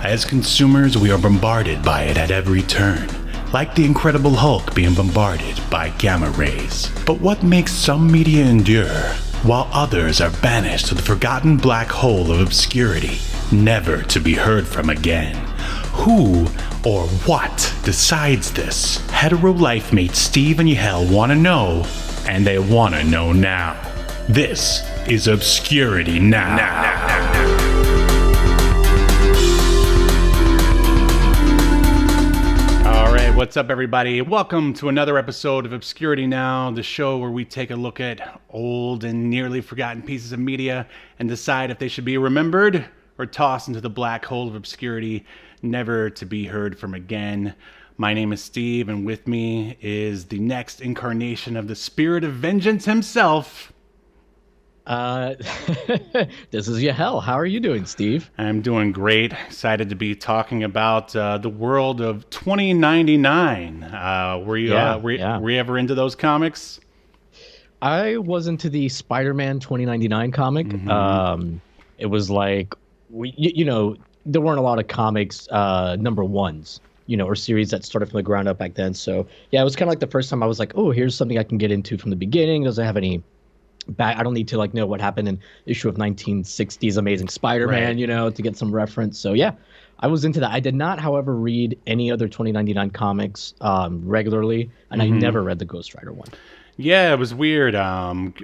As consumers, we are bombarded by it at every turn, like the Incredible Hulk being bombarded by gamma rays. But what makes some media endure, while others are banished to the forgotten black hole of obscurity, never to be heard from again? Who or what decides this? Hetero life mates Steve and Yahel want to know, and they want to know now. This is Obscurity Now. What's up, everybody? Welcome to another episode of Obscurity Now, the show where we take a look at old and nearly forgotten pieces of media and decide if they should be remembered or tossed into the black hole of obscurity, never to be heard from again. My name is Steve, and with me is the next incarnation of the spirit of vengeance himself. This is Yahel. How are you doing, Steve? I'm doing great. Excited to be talking about the world of 2099. Were you ever into those comics? I was into the Spider-Man 2099 comic. Mm-hmm. It was like, there weren't a lot of comics number ones, or series that started from the ground up back then. So yeah, it was kind of like the first time I was like, oh, here's something I can get into from the beginning. Doesn't have any I don't need to know what happened in issue of 1960's Amazing Spider-Man, right, to get some reference. So yeah, I was into that. I did not, however, read any other 2099 comics regularly, and I never read the Ghost Rider one. Yeah, it was weird. Well,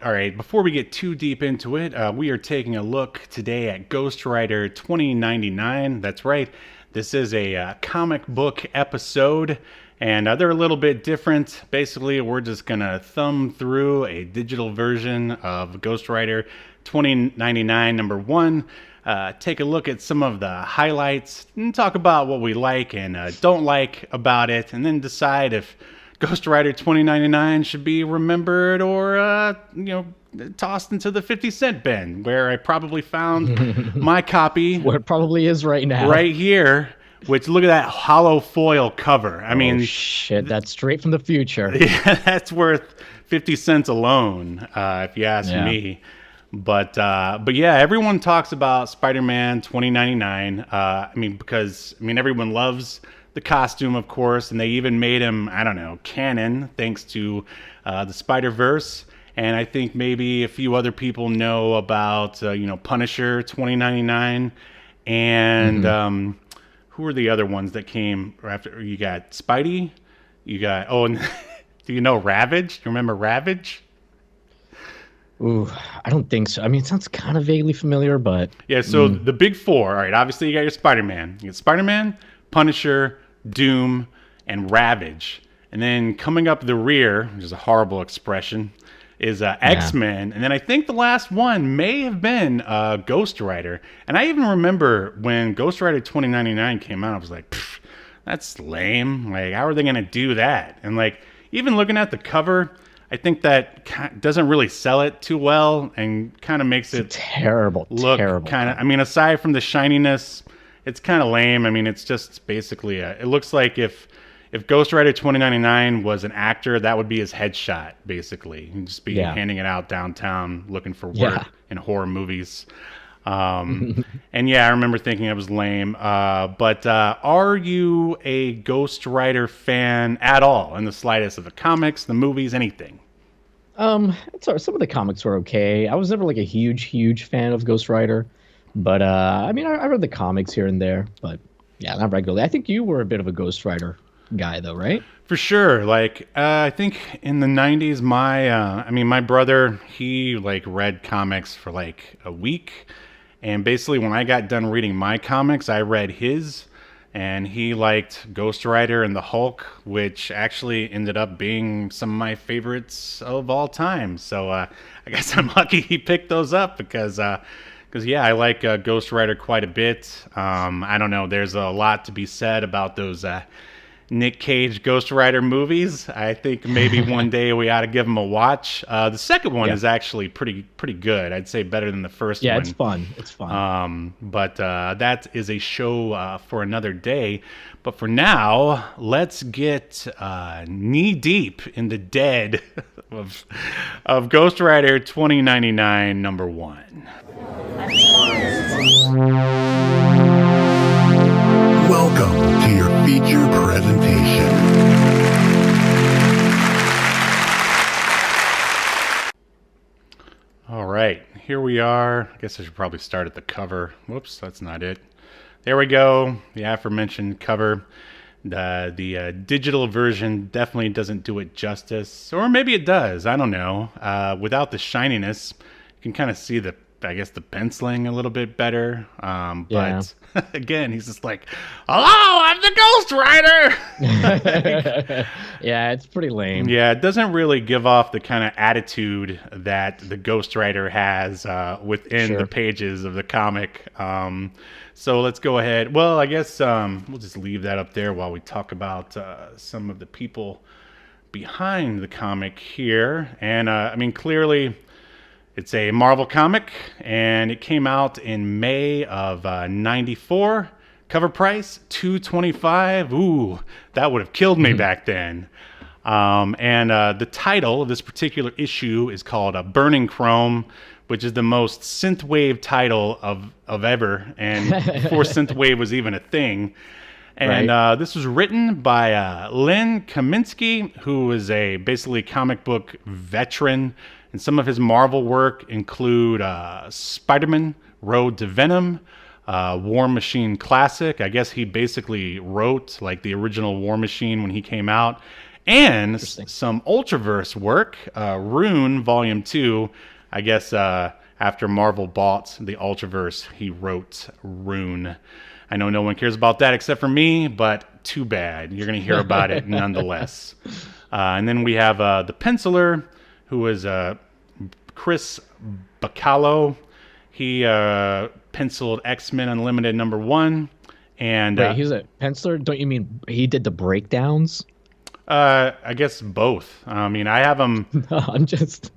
all right, before we get too deep into it, we are taking a look today at Ghost Rider 2099. That's right. This is a comic book episode. And they're a little bit different. Basically, we're just going to thumb through a digital version of Ghost Rider 2099 number 1, take a look at some of the highlights, and talk about what we like and don't like about it, and then decide if Ghost Rider 2099 should be remembered or, tossed into the 50-cent bin, where I probably found my copy. Where it probably is right now. Right here. Which, look at that hollow foil cover. I mean, shit, that's straight from the future. Yeah, that's worth 50 cents alone, if you ask me. But yeah, everyone talks about Spider-Man 2099. Because everyone loves the costume, of course, and they even made him, canon, thanks to the Spider-Verse. And I think maybe a few other people know about, Punisher 2099 and. Who are the other ones that came after? You got Spidey. You got, and do you know Ravage? Do you remember Ravage? Ooh, I don't think so. It sounds kind of vaguely familiar, but... Yeah, so the big four. All right, obviously you got your Spider-Man. You got Spider-Man, Punisher, Doom, and Ravage. And then coming up the rear, which is a horrible expression, is X-Men. And then I think the last one may have been Ghost Rider. And I even remember when Ghost Rider 2099 came out, I was like, that's lame. Like, how are they going to do that? And even looking at the cover, I think that doesn't really sell it too well and kind of makes it terrible kind of, aside from the shininess, it's kind of lame. It's just basically it looks like if Ghost Rider 2099 was an actor, that would be his headshot, basically. He'd just be handing it out downtown, looking for work in horror movies. And yeah, I remember thinking it was lame. But are you a Ghost Rider fan at all, in the slightest, of the comics, the movies, anything? It's all right. Some of the comics were okay. I was never a huge fan of Ghost Rider. But, I read the comics here and there. But, yeah, not regularly. I think you were a bit of a Ghost Rider guy, though, right? For sure. I think in the 90s, my brother, he read comics for a week, and basically when I got done reading my comics, I read his, and he liked Ghost Rider and the Hulk, which actually ended up being some of my favorites of all time. So I guess I'm lucky he picked those up because yeah, I like Ghost Rider quite a bit. I don't know, there's a lot to be said about those Nick Cage Ghost Rider movies. I think maybe one day we ought to give them a watch. The second one is actually pretty good. I'd say better than the first one. Yeah, it's fun. But that is a show for another day. But for now, let's get knee deep in the dead of Ghost Rider 2099 number 1. feature presentation. All right, here we are. I guess I should probably start at the cover. Whoops, that's not it. There we go. The aforementioned cover. The digital version definitely doesn't do it justice, or maybe it does. I don't know. Without the shininess, you can kind of see the penciling a little bit better. But again, he's just like, "Hello, I'm the Ghost Rider." Yeah, it's pretty lame. Yeah, it doesn't really give off the kind of attitude that the Ghost Rider has within the pages of the comic. So let's go ahead. Well, I guess we'll just leave that up there while we talk about some of the people behind the comic here. And I mean, clearly, it's a Marvel comic, and it came out in May of '94. Cover price $2.25. Ooh, that would have killed me back then. And the title of this particular issue is called Burning Chrome, which is the most synthwave title of ever, and before synthwave was even a thing. And this was written by Len Kaminsky, who is a basically comic book veteran. And some of his Marvel work include Spider-Man, Road to Venom, War Machine Classic. I guess he basically wrote like the original War Machine when he came out. And some Ultraverse work, Rune Volume 2. I guess after Marvel bought the Ultraverse, he wrote Rune. I know no one cares about that except for me, but too bad. You're going to hear about it nonetheless. And then we have the penciler, who is Chris Bacalo. He penciled X-Men Unlimited #1. And wait, he's a penciler? Don't you mean he did the breakdowns? I guess both. I mean, I have them. No, I'm just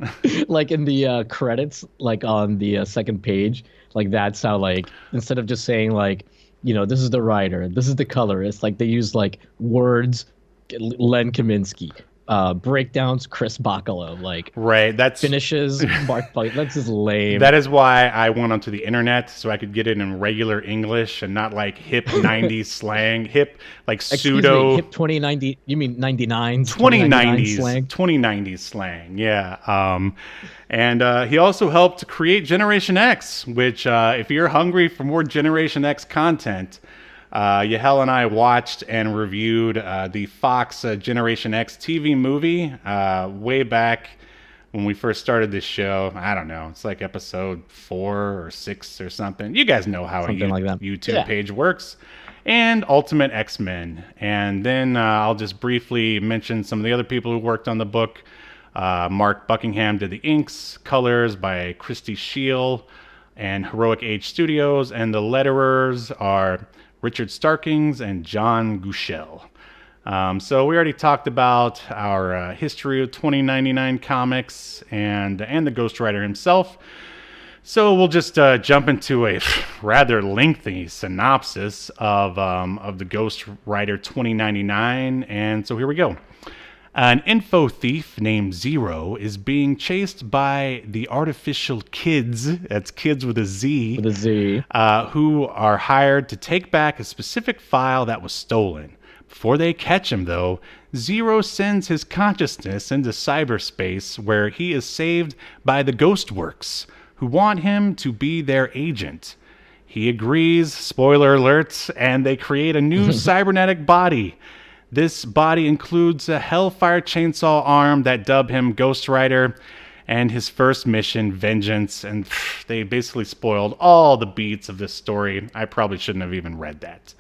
like in the credits, like on the second page, like that's how, like, instead of just saying like, you know, this is the writer, this is the colorist, like they use like words, Len Kaminsky, breakdowns, Chris Bacalo, like that's finishes, Mark Blake. That's just lame. That is why I went onto the internet so I could get it in regular English and not like hip 90s slang, hip like pseudo. Me, hip 2090. You mean 99? 2090s slang. 2090s slang. Yeah. And he also helped create Generation X, which if you're hungry for more Generation X content, Yahel and I watched and reviewed the Fox Generation X TV movie way back when we first started this show. I don't know. It's like episode 4 or 6 or something. You guys know how something like that. YouTube page works. And Ultimate X-Men. And then I'll just briefly mention some of the other people who worked on the book. Mark Buckingham did the inks, colors by Christy Scheel and Heroic Age Studios. And the letterers are Richard Starkings and John Gushell. So we already talked about our history of 2099 comics and the Ghost Rider himself. So we'll just jump into a rather lengthy synopsis of the Ghost Rider 2099. And so here we go. An info thief named Zero is being chased by the artificial kids, that's kids with a Z, who are hired to take back a specific file that was stolen. Before they catch him, though, Zero sends his consciousness into cyberspace where he is saved by the Ghostworks, who want him to be their agent. He agrees, spoiler alerts, and they create a new cybernetic body. This body includes a Hellfire chainsaw arm that dub him Ghost Rider, and his first mission, Vengeance. And they basically spoiled all the beats of this story. I probably shouldn't have even read that.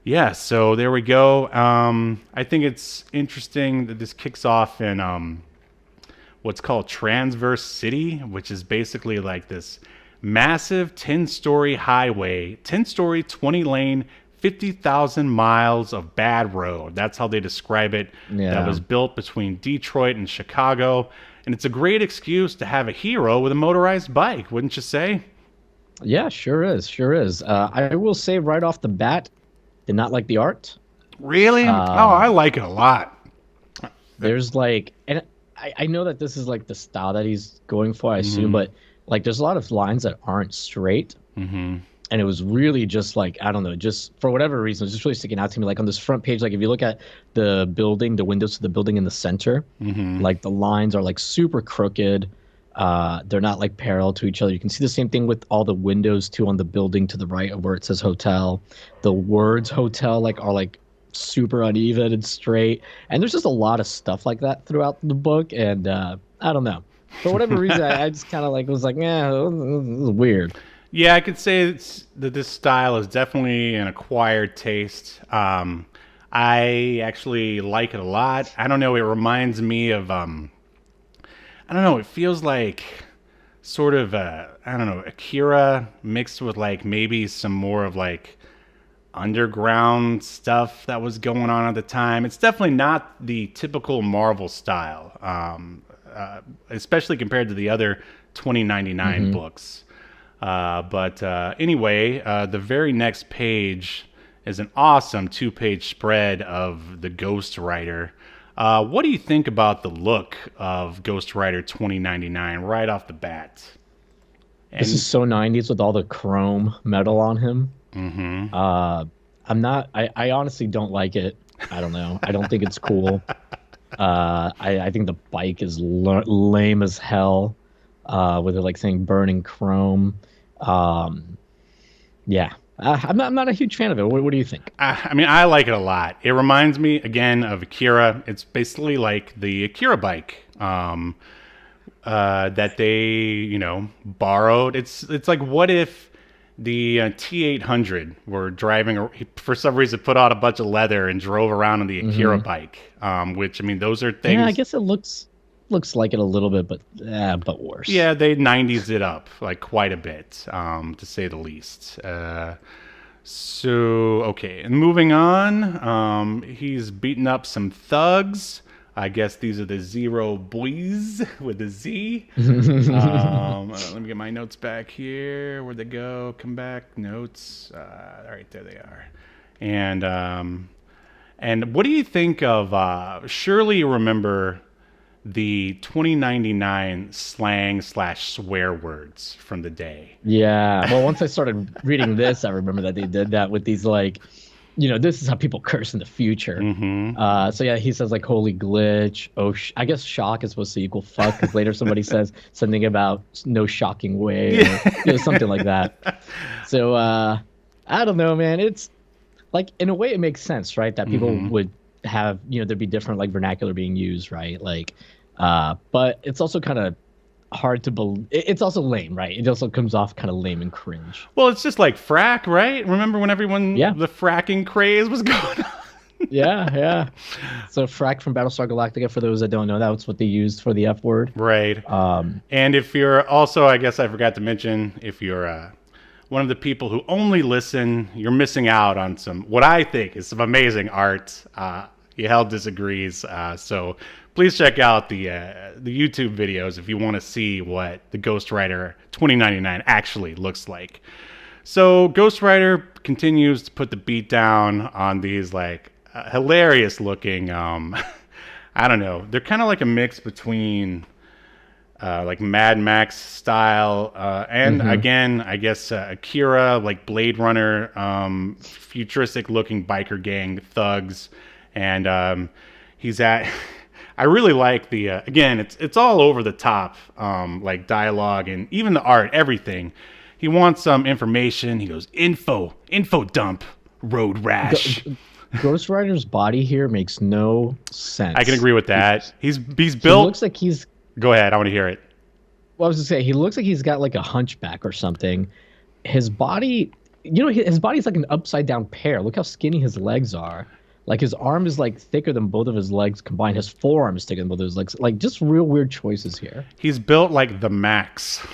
Yeah, so there we go. I think it's interesting that this kicks off in what's called Transverse City, which is basically like this massive 10-story highway, 10-story, 20-lane, 50,000 miles of bad road. That's how they describe it. Yeah. That was built between Detroit and Chicago. And it's a great excuse to have a hero with a motorized bike, wouldn't you say? Yeah, sure is. Sure is. I will say right off the bat, did not like the art. Really? I like it a lot. There's like, and I know that this is like the style that he's going for, I assume, but like there's a lot of lines that aren't straight. Mm-hmm. and it was really just like, I don't know, just for whatever reason, it was just really sticking out to me. Like on this front page, like if you look at the building, the windows to the building in the center, like the lines are like super crooked. They're not like parallel to each other. You can see the same thing with all the windows too on the building to the right of where it says hotel. The words hotel like are like super uneven and straight. And there's just a lot of stuff like that throughout the book. And I don't know. For whatever reason, I just kind of like was like, yeah, this is weird. Yeah, I could say that this style is definitely an acquired taste. I actually like it a lot. I don't know. It reminds me of I don't know. It feels like sort of I don't know, Akira mixed with like maybe some more of like underground stuff that was going on at the time. It's definitely not the typical Marvel style, especially compared to the other 2099 books. But anyway, the very next page is an awesome 2-page spread of the Ghost Rider. What do you think about the look of Ghost Rider 2099 right off the bat? And This is so 90s with all the chrome metal on him. I honestly don't like it. I don't know. I don't think it's cool. I think the bike is lame as hell, with it like saying burning chrome. Yeah. I'm not a huge fan of it. What do you think? I mean, I like it a lot. It reminds me again of Akira. It's basically like the Akira bike that they, borrowed. It's like, what if the T800 were driving, for some reason, put out a bunch of leather and drove around on the Akira bike, which, I mean, those are things. Yeah, I guess it looks like it a little bit, but worse. Yeah, they 90s it up like quite a bit, to say the least. Okay, and moving on, he's beating up some thugs. I guess these are the Zero Boys with a Z. Let me get my notes back here. Where'd they go? Come back. Notes. All right, there they are. And what do you think of? Surely you remember the 2099 slang / swear words from the day. Yeah. Well, once I started reading this, I remember that they did that with these like, this is how people curse in the future. So yeah, he says like holy glitch. Oh, I guess shock is supposed to equal fuck, because later somebody says something about no shocking way, or, something like that. So I don't know, man. It's like, in a way it makes sense, right? That people would have, there'd be different like vernacular being used, right? Like, but it's also kind of hard to believe. It's also lame, right? It also comes off kind of lame and cringe. Well, it's just like frack, right? Remember when the fracking craze was going on? Yeah. So frack from Battlestar Galactica, for those that don't know, that's what they used for the F word. Right. And if you're also, I guess I forgot to mention, if you're one of the people who only listen, you're missing out on what I think is some amazing art. Yahel disagrees. So please check out the YouTube videos if you want to see what the Ghost Rider 2099 actually looks like. So Ghost Rider continues to put the beat down on these like hilarious looking, I don't know, they're kind of like a mix between like Mad Max style and again, I guess Akira, like Blade Runner, futuristic looking biker gang thugs. And he's at I really like the again, it's all over the top, like dialogue and even the art, everything. He wants some information. He goes, info dump, road rash. Ghost Rider's body here makes no sense. I can agree with that. He's built. He looks like he's. Go ahead. I want to hear it. Well, I was gonna say, he looks like he's got like a hunchback or something. His body, his body's like an upside down pear. Look how skinny his legs are. Like his arm is like thicker than both of his legs combined. His forearm is thicker than both of his legs. Like just real weird choices here. He's built like the Max.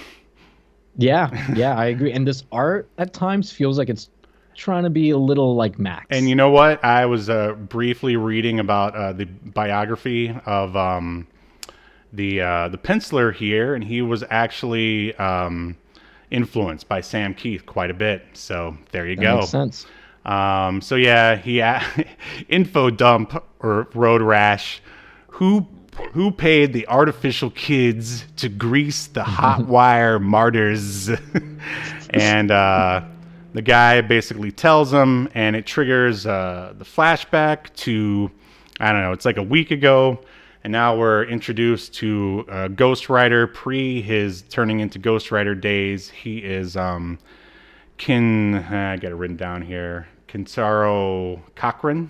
Yeah, I agree. And this art at times feels like it's trying to be a little like Max. And you know what? I was briefly reading about the biography of the penciler here, and he was actually influenced by Sam Keith quite a bit. So there you go. Makes sense. So yeah, he info dump or road rash. Who paid the artificial kids to grease the hot wire martyrs? And the guy basically tells him, and it triggers the flashback to, I don't know, it's like a week ago, and now we're introduced to Ghost Rider pre his turning into Ghost Rider days. He is I got it written down here, Kintaro Cochran,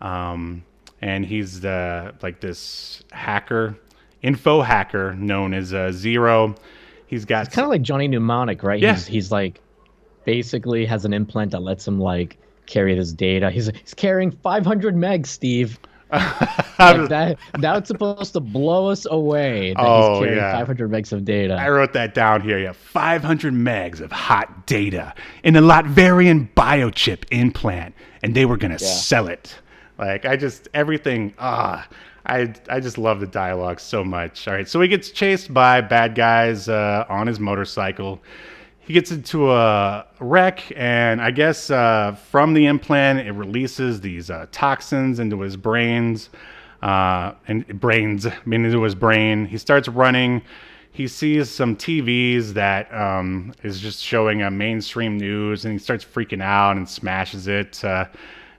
and he's like this hacker, info hacker known as Zero. He's kind of like Johnny Mnemonic, right? Yeah. He's like basically has an implant that lets him like carry this data. He's carrying 500 megs, Steve. Like that's supposed to blow us away. That he's carrying 500 megs of data. I wrote that down here. Yeah, 500 megs of hot data in a Latverian biochip implant, and they were gonna sell it. Like everything. I just love the dialogue so much. All right, so he gets chased by bad guys on his motorcycle. He gets into a wreck, and I guess from the implant, it releases these toxins into his brains, into his brain. He starts running. He sees some TVs that is just showing mainstream news, and he starts freaking out and smashes it.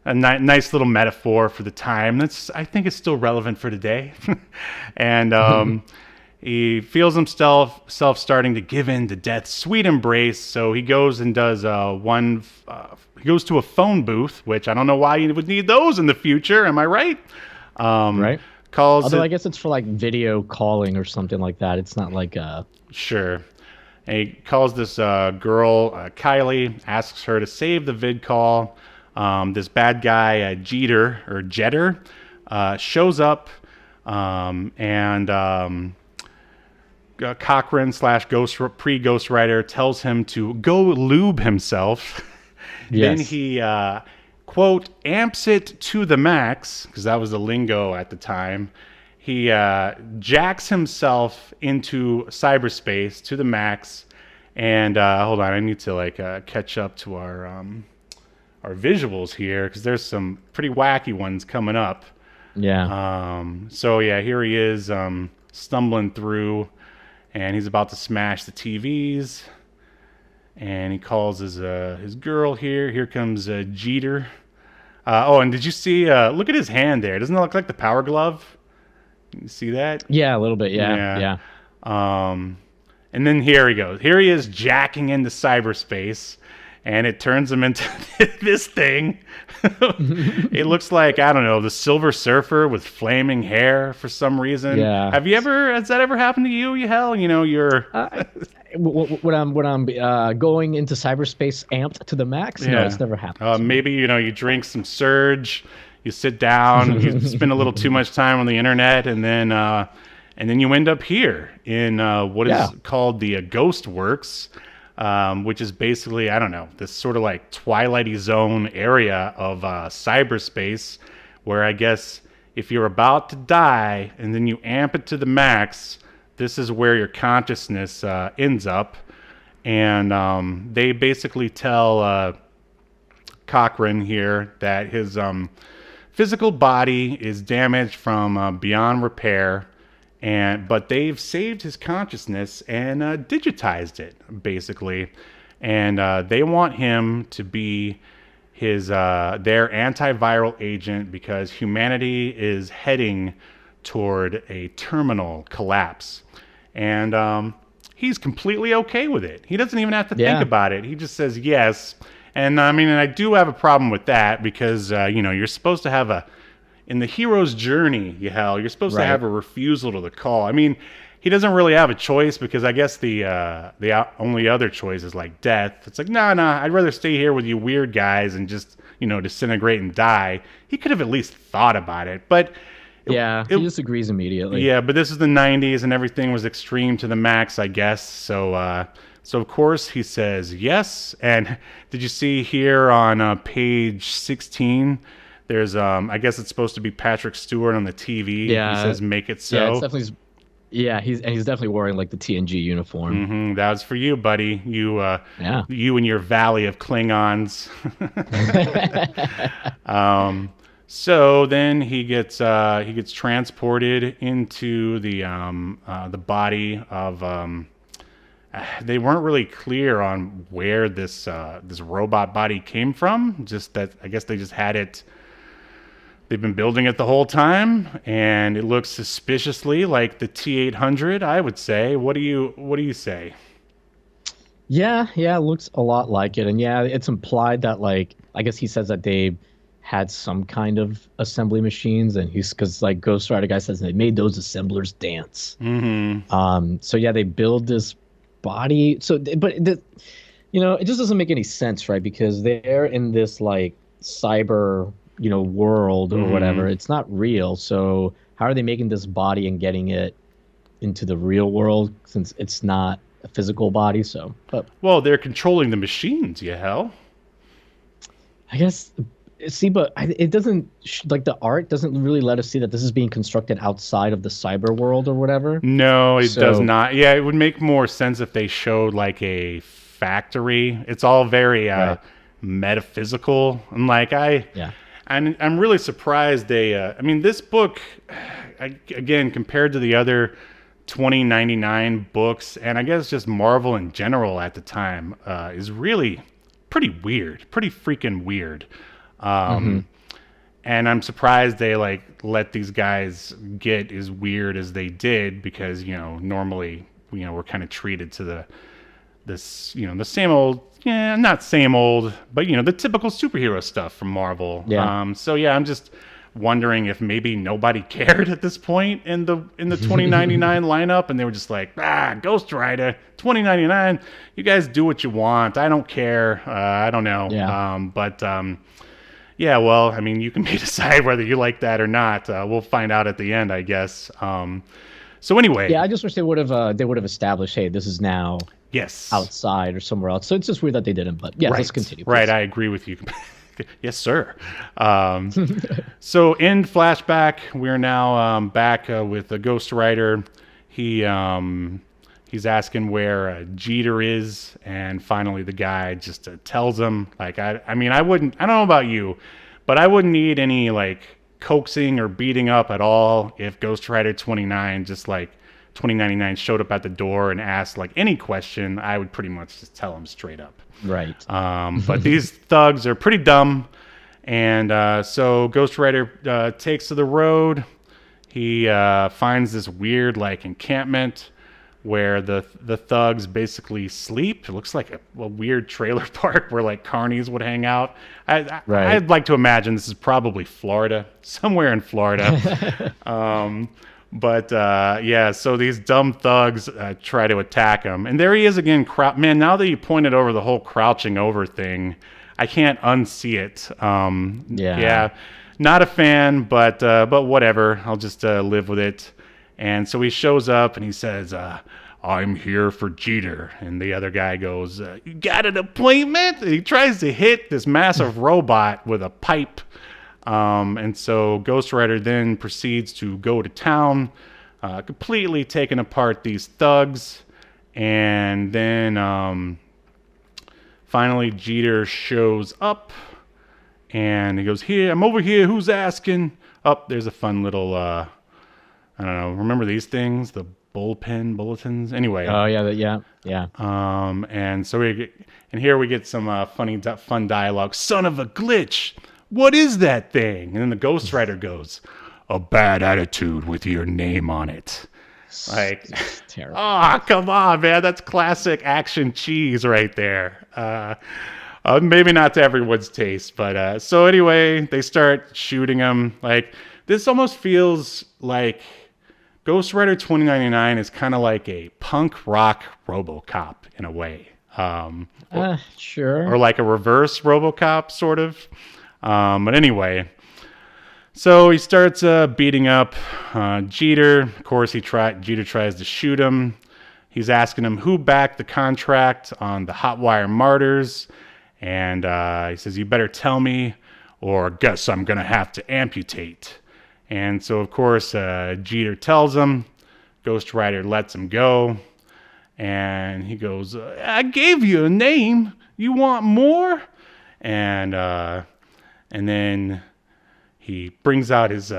A nice little metaphor for the time. I think it's still relevant for today. And he feels himself starting to give in to death's sweet embrace. So he goes and does he goes to a phone booth, which I don't know why you would need those in the future. Am I right? Right. Although I guess it's for like video calling or something like that. It's not like Sure. And he calls this girl, Kylie, asks her to save the vid call. This bad guy, Jeter, shows up, and Cochran / pre-Ghost Rider tells him to go lube himself. Yes. Then he, quote, amps it to the max, because that was the lingo at the time. He jacks himself into cyberspace to the max. And hold on, I need to catch up to our visuals here, because there's some pretty wacky ones coming up. Yeah. Here he is stumbling through, and he's about to smash the TVs. And he calls his girl here. Here comes Jeter. And did you see? Look at his hand there. Doesn't it look like the Power Glove? You see that? Yeah, a little bit. Yeah. And then here he goes. Here he is jacking into cyberspace, and it turns him into this thing. It looks like, I don't know, the Silver Surfer with flaming hair for some reason. Yeah. Has that ever happened to you, Yahel? You know, you're... when I'm going into cyberspace amped to the max? No, it's never happened. Maybe, you drink some Surge, you sit down, you spend a little too much time on the internet, and then you end up here in what is called the Ghost Works, which is basically, I don't know, this sort of like Twilighty Zone area of cyberspace, where I guess if you're about to die and then you amp it to the max, this is where your consciousness ends up. And they basically tell Cochran here that his physical body is damaged from beyond repair, but they've saved his consciousness and digitized it, basically. And they want him to be their antiviral agent, because humanity is heading toward a terminal collapse. And he's completely okay with it. He doesn't even have to think about it. He just says yes. And I mean, I do have a problem with that, because you're supposed to have in the hero's journey, Yahel, you're supposed to have a refusal to the call. I mean, he doesn't really have a choice, because I guess the only other choice is like death. It's like, nah, I'd rather stay here with you weird guys and just, disintegrate and die. He could have at least thought about it, but he just agrees immediately. Yeah, but this is the 90s and everything was extreme to the max, I guess. So of course he says yes. And did you see here on page 16? There's I guess it's supposed to be Patrick Stewart on the TV. Yeah, he says make it so. Yeah, it's definitely. Yeah, he's definitely wearing like the TNG uniform. Mm-hmm. That was for you, buddy. You and your valley of Klingons. So then he gets transported into the body of they weren't really clear on where this robot body came from. Just that I guess they just had it. They've been building it the whole time, and it looks suspiciously like the T-800. I would say. What do you say? Yeah, yeah, it looks a lot like it. And yeah, it's implied that, like, I guess he says that they had some kind of assembly machines, and he's because like Ghost Rider guy says they made those assemblers dance. So yeah, they build this body. So, it just doesn't make any sense, right? Because they're in this like cyber, world or whatever. It's not real. So how are they making this body and getting it into the real world since it's not a physical body? So, but Well, they're controlling the machines, Yahel. I guess but it doesn't like the art doesn't really let us see that this is being constructed outside of the cyber world or whatever. No, it does not. Yeah, it would make more sense if they showed like a factory. It's all very Right. metaphysical. And like I'm really surprised they. I mean, this book, again, compared to the other 2099 books, and I guess just Marvel in general at the time, is really pretty weird, pretty freaking weird. And I'm surprised they like let these guys get as weird as they did because normally we're kind of treated to the same old, not same old, but the typical superhero stuff from Marvel. Yeah. So yeah, I'm just wondering if maybe nobody cared at this point in the 2099 lineup, and they were just like, Ghost Rider 2099, you guys do what you want, I don't care. I don't know. Yeah. Yeah, well, I mean, you can decide whether you like that or not. We'll find out at the end, I guess. So anyway. Yeah, I just wish they would have established, hey, this is now Yes. outside or somewhere else. So it's just weird that they didn't. But yeah, let's continue. Right, please. I agree with you. Yes, sir. So in flashback, we're now back with a Ghost Rider. He's asking where Jeter is, and finally the guy just tells him. Like, I don't know about you, but I wouldn't need any like coaxing or beating up at all if Ghost Rider 29 just like 2099 showed up at the door and asked like any question. I would pretty much just tell him straight up. Right. But these thugs are pretty dumb, and so Ghost Rider takes to the road. He finds this weird like encampment where the thugs basically sleep. It looks like a weird trailer park where like carnies would hang out. I'd like to imagine this is probably Florida, somewhere in Florida. Yeah, so these dumb thugs try to attack him. And there he is again. Man, now that you pointed over the whole crouching over thing, I can't unsee it. Yeah, not a fan, but whatever. I'll just live with it. And so he shows up and he says, I'm here for Jeter. And the other guy goes, you got an appointment? And he tries to hit this massive robot with a pipe. And so Ghost Rider then proceeds to go to town, completely taking apart these thugs. And then finally Jeter shows up and he goes, here, I'm over here. Who's asking? Oh, there's a fun little, I don't know. Remember these things? The bullpen bulletins? Anyway. Oh, yeah. And so here we get some fun dialogue. Son of a glitch. What is that thing? And then the Ghost Rider goes, a bad attitude with your name on it. Like, terrible. Come on, man. That's classic action cheese right there. Maybe not to everyone's taste, but so anyway, they start shooting him. Like, this almost feels like Ghost Rider 2099 is kind of like a punk rock RoboCop in a way. Sure. Or like a reverse RoboCop, sort of. But anyway, so he starts beating up Jeter. Of course, Jeter tries to shoot him. He's asking him who backed the contract on the Hotwire Martyrs. And he says, you better tell me, or guess I'm going to have to amputate. And so, of course, Jeter tells him. Ghost Rider lets him go. And he goes, I gave you a name. You want more? And then he brings out his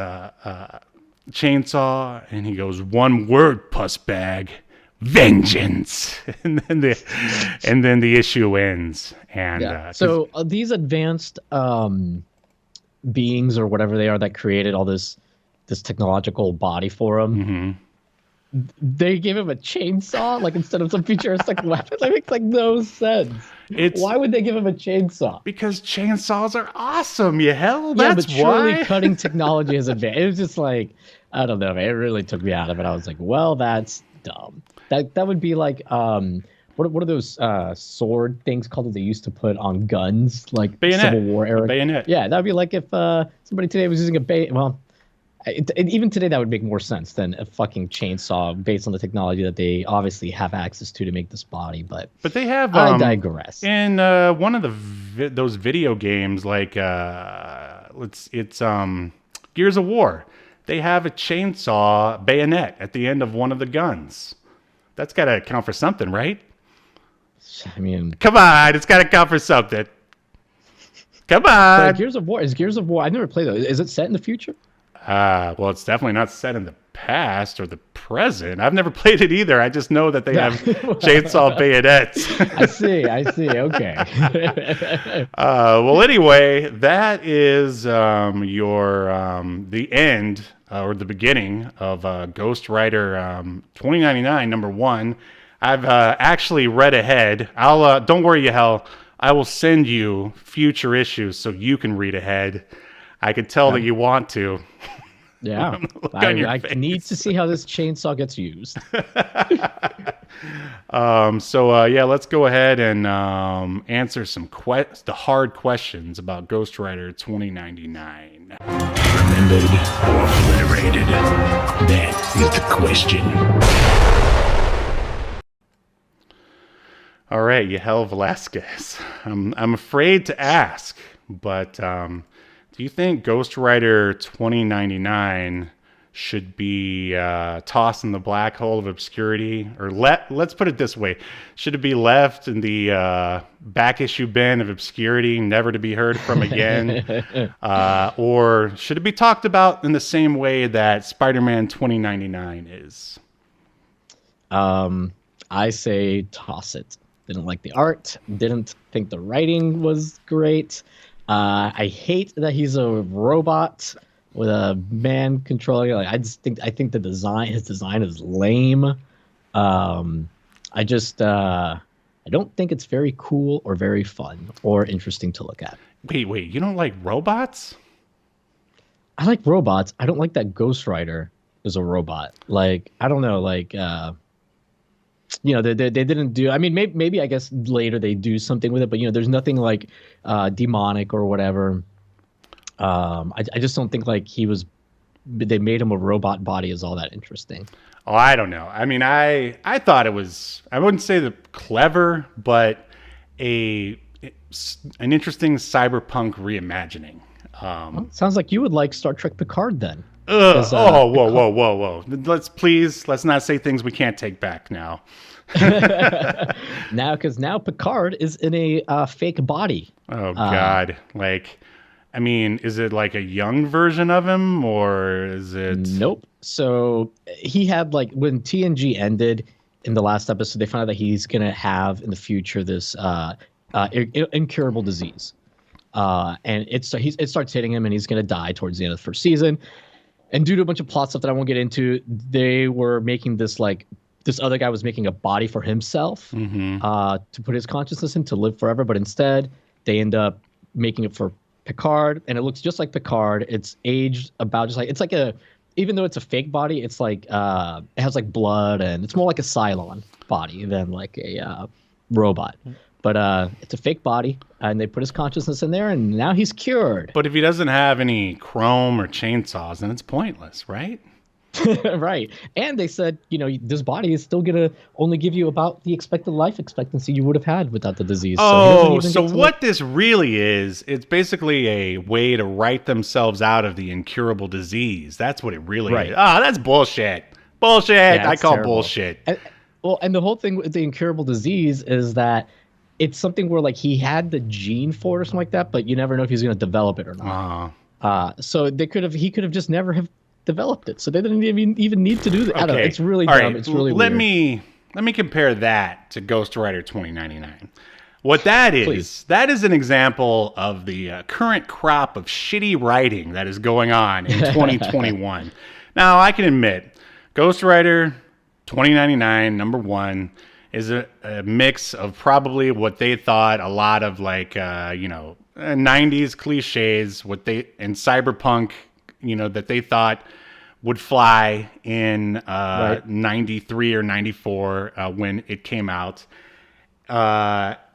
chainsaw and he goes, one word, puss bag. vengeance, and then the issue ends. And so these advanced beings or whatever they are that created all this technological body for him, they gave him a chainsaw, like instead of some futuristic weapon. That makes like no sense. Why would they give him a chainsaw? Because chainsaws are awesome, Yahel. Yeah, That's but surely why. cutting technology has advanced. It was just like, I don't know, man. It really took me out of it. I was like, well, that's dumb. That would be like, what are those sword things called that they used to put on guns, like Bayonet. Civil War era? Bayonet. Yeah, that'd be like if somebody today was using a bayonet. Well, even today that would make more sense than a fucking chainsaw based on the technology that they obviously have access to make this body. But they have. I digress. In one of those video games, like it's Gears of War. They have a chainsaw bayonet at the end of one of the guns. That's got to count for something, right? I mean, come on, it's got to count for something. Come on. So Gears of War. I've never played those. Is it set in the future? Well, it's definitely not set in the past or the present. I've never played it either. I just know that they have chainsaw bayonets. I see. Okay. Well, anyway, that is the end or the beginning of Ghost Rider 2099 #1. I've actually read ahead. Don't worry, Yahel. I will send you future issues so you can read ahead. I can tell that you want to. Yeah, I need to see how this chainsaw gets used. Yeah, let's go ahead and answer some the hard questions about Ghost Rider 2099. Remembered or obliterated? That is the question. All right, Yahel Velasquez. I'm afraid to ask, but do you think Ghost Rider 2099 should be tossed in the black hole of obscurity? Or let's put it this way. Should it be left in the back issue bin of obscurity, never to be heard from again? Or should it be talked about in the same way that Spider-Man 2099 is? I say toss it. Didn't like the art. Didn't think the writing was great. I hate that he's a robot with a man controlling. Like, I think his design is lame. I don't think it's very cool or very fun or interesting to look at. Wait, you don't like robots? I like robots. I don't like that Ghost Rider is a robot. Like, I don't know, like they didn't do. I mean, maybe I guess later they do something with it, but there's nothing like demonic or whatever. I just don't think like they made him a robot body is all that interesting. Oh, I don't know. I mean, I thought it was, I wouldn't say the clever, but an interesting cyberpunk reimagining. Well, sounds like you would like Star Trek Picard then. Whoa. Let's not say things we can't take back now. Because now Picard is in a fake body. Oh, God. I mean, is it like a young version of him, or is it? Nope. So he had, like, when TNG ended in the last episode, they found out that he's going to have in the future this incurable disease. And it starts hitting him, and he's going to die towards the end of the first season. And due to a bunch of plot stuff that I won't get into, they were making this other guy was making a body for himself to put his consciousness in to live forever. But instead, they end up making it for Picard, and it looks just like Picard. It's aged about just like even though it's a fake body, it's like it has like blood, and it's more like a Cylon body than like a robot. But it's a fake body, and they put his consciousness in there, and now he's cured. But if he doesn't have any chrome or chainsaws, then it's pointless, right? Right. And they said, this body is still going to only give you about the expected life expectancy you would have had without the disease. So what this really is, it's basically a way to write themselves out of the incurable disease. That's what it really is. That's bullshit. Bullshit. Yeah, I call terrible. Bullshit. And the whole thing with the incurable disease is that it's something where like he had the gene for it or something like that, but you never know if he's going to develop it or not. So he could have just never have developed it. So they didn't even need to do that. Okay. I don't know. It's really dumb. Right. It's really let weird. me let me compare that to Ghost Rider 2099. What that is, Please. that is an example of the current crop of shitty writing that is going on in 2021. Now, I can admit, Ghost Rider 2099, number one, is a mix of probably what they thought a lot of 90s cliches, and Cyberpunk, that they thought would fly in 93 or 94 when it came out.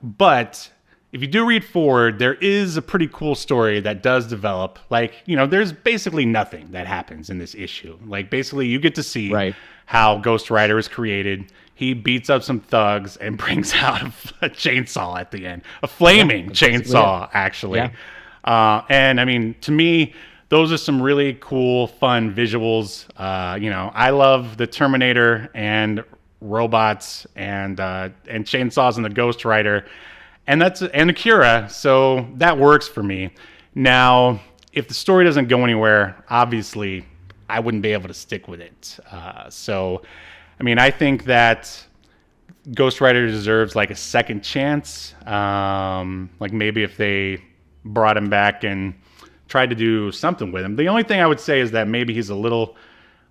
But if you do read forward, there is a pretty cool story that does develop. There's basically nothing that happens in this issue. Basically, you get to see how Ghost Rider is created. He beats up some thugs and brings out a chainsaw at the end. A flaming chainsaw, actually. Yeah. And, I mean, to me, those are some really cool, fun visuals. I love the Terminator and robots and chainsaws and the Ghost Rider, and Akira, so that works for me. Now, if the story doesn't go anywhere, obviously I wouldn't be able to stick with it. So I mean, I think that Ghost Rider deserves a second chance. Maybe if they brought him back and tried to do something with him. The only thing I would say is that maybe he's a little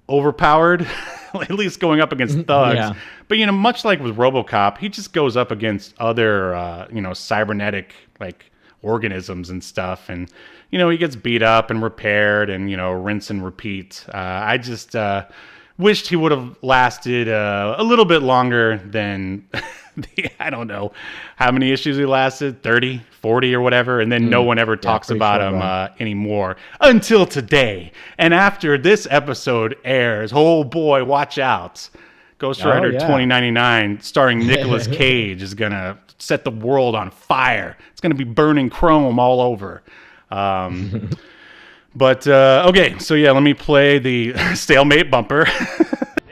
overpowered, at least going up against thugs. Yeah. But much like with RoboCop, he just goes up against other cybernetic organisms and stuff, and he gets beat up and repaired and rinse and repeat. I just wished he would have lasted a little bit longer than I don't know how many issues he lasted, 30, 40 or whatever, and then no one ever talks about him anymore until today. And after this episode airs, oh boy, watch out. Ghost Rider 2099 starring Nicolas Cage is going to set the world on fire. It's going to be burning chrome all over. But okay, so yeah, let me play the stalemate bumper.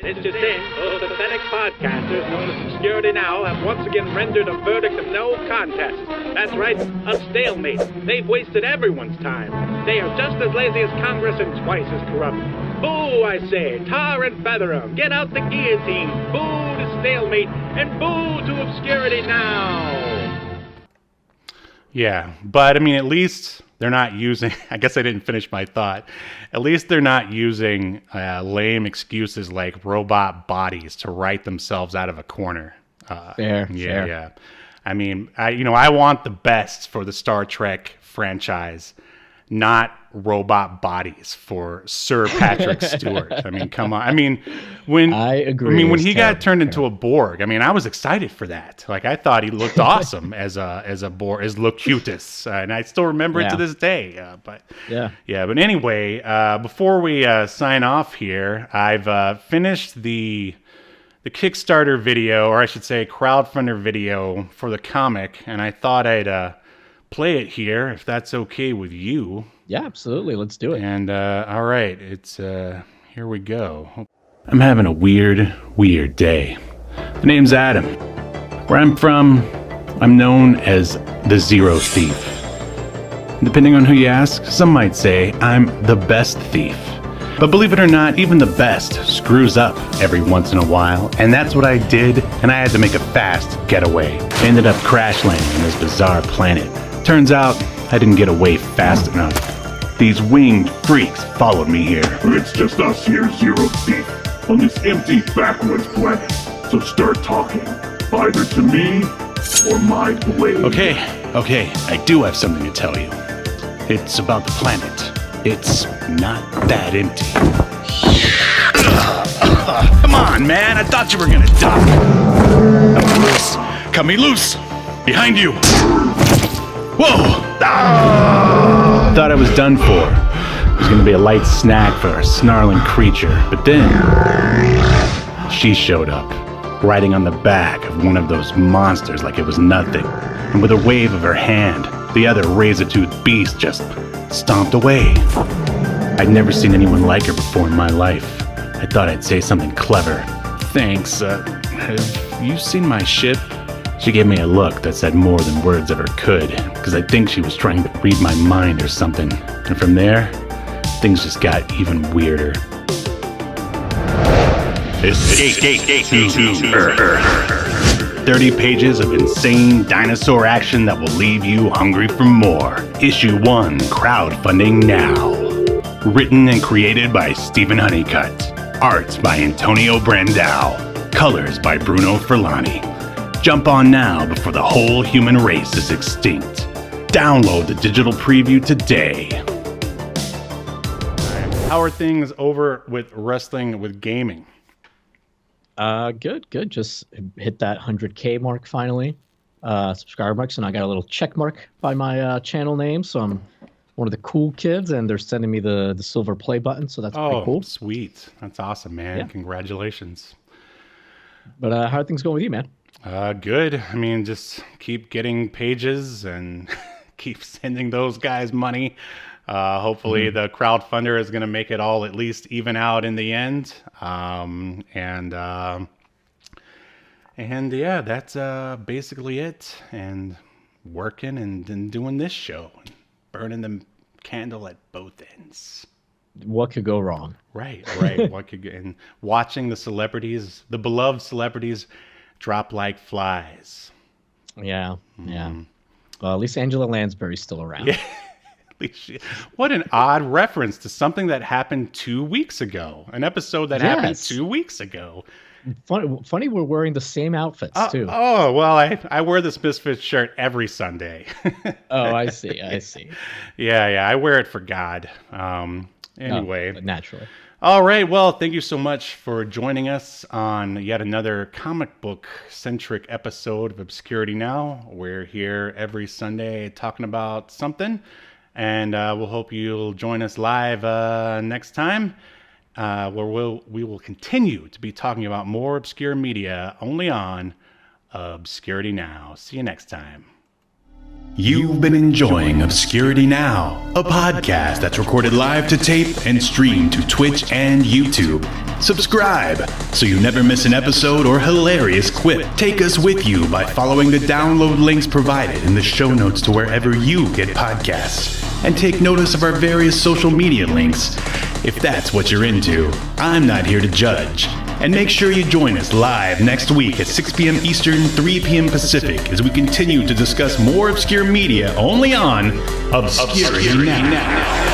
This is it. Those pathetic podcasters known as Obscurity Now have once again rendered a verdict of no contest. That's right, a stalemate. They've wasted everyone's time. They are just as lazy as Congress and twice as corrupt. Boo, I say. Tar and feather 'em. Get out the guillotine. Boo to stalemate and boo to Obscurity Now. Yeah, but I mean, at least they're not using, I guess I didn't finish my thought. At least they're not using lame excuses like robot bodies to write themselves out of a corner. Fair. Yeah. I mean, I want the best for the Star Trek franchise, not robot bodies for Sir Patrick Stewart. I mean, come on. I mean, I agree. I mean, when he got turned into a Borg, I mean, I was excited for that. I thought he looked awesome as a Borg, as Locutus, and I still remember it to this day. But anyway, before we sign off here, I've finished the Kickstarter video, or I should say crowdfunder video for the comic, and I thought I'd play it here if that's okay with you. Yeah, absolutely. Let's do it. And all right, it's here we go. I'm having a weird day. The name's Adam. Where I'm from, I'm known as the Zero Thief. Depending on who you ask, some might say I'm the best thief. But believe it or not, even the best screws up every once in a while, and that's what I did, and I had to make a fast getaway. I ended up crash landing on this bizarre planet. Turns out, I didn't get away fast enough. These winged freaks followed me here. It's just us here, Zero Thief, on this empty backwoods planet. So start talking, either to me or my blade. Okay, I do have something to tell you. It's about the planet. It's not that empty. Come on, man, I thought you were gonna duck. Loose. Cut me loose. Behind you. Whoa! Thought I was done for. It was gonna be a light snack for a snarling creature, but then she showed up, riding on the back of one of those monsters like it was nothing, and with a wave of her hand, the other razor-toothed beast just stomped away. I'd never seen anyone like her before in my life. I thought I'd say something clever. Thanks, have you seen my ship? She gave me a look that said more than words ever could, because I think she was trying to read my mind or something. And from there, things just got even weirder. Escape to Earth. 30 pages of insane dinosaur action that will leave you hungry for more. Issue 1, crowdfunding now. Written and created by Stephen Honeycutt. Art by Antonio Brandao. Colors by Bruno Furlani. Jump on now before the whole human race is extinct. Download the digital preview today. How are things over with wrestling, with gaming? Good. Just hit that 100K mark finally. Subscriber marks, and I got a little check mark by my channel name, so I'm one of the cool kids, and they're sending me the silver play button, so that's pretty cool. Sweet. That's awesome, man. Yeah. Congratulations. But how are things going with you, man? Good. I mean, just keep getting pages and keep sending those guys money. Hopefully the crowdfunder is going to make it all at least even out in the end. And yeah, that's basically it. And working and doing this show, burning the candle at both ends. What could go wrong? Right. What could and watching the celebrities, the beloved celebrities, drop like flies. Yeah. Well, at least Angela Lansbury's still around. Yeah. What an odd reference to something that happened 2 weeks ago. An episode that happened 2 weeks ago. Funny we're wearing the same outfits, too. Oh, well, I wear this Misfits shirt every Sunday. Oh, I see. Yeah, I wear it for God. Anyway. Naturally. All right, well, thank you so much for joining us on yet another comic book-centric episode of Obscurity Now. We're here every Sunday talking about something. And we'll hope you'll join us live next time, where we will continue to be talking about more obscure media only on Obscurity Now. See you next time. You've been enjoying Obscurity Now, a podcast that's recorded live to tape and streamed to Twitch and YouTube. Subscribe so you never miss an episode or hilarious quip. Take us with you by following the download links provided in the show notes to wherever you get podcasts. And take notice of our various social media links, if that's what you're into. I'm not here to judge. And make sure you join us live next week at 6 p.m. Eastern, 3 p.m. Pacific as we continue to discuss more obscure media only on Obscurity Now.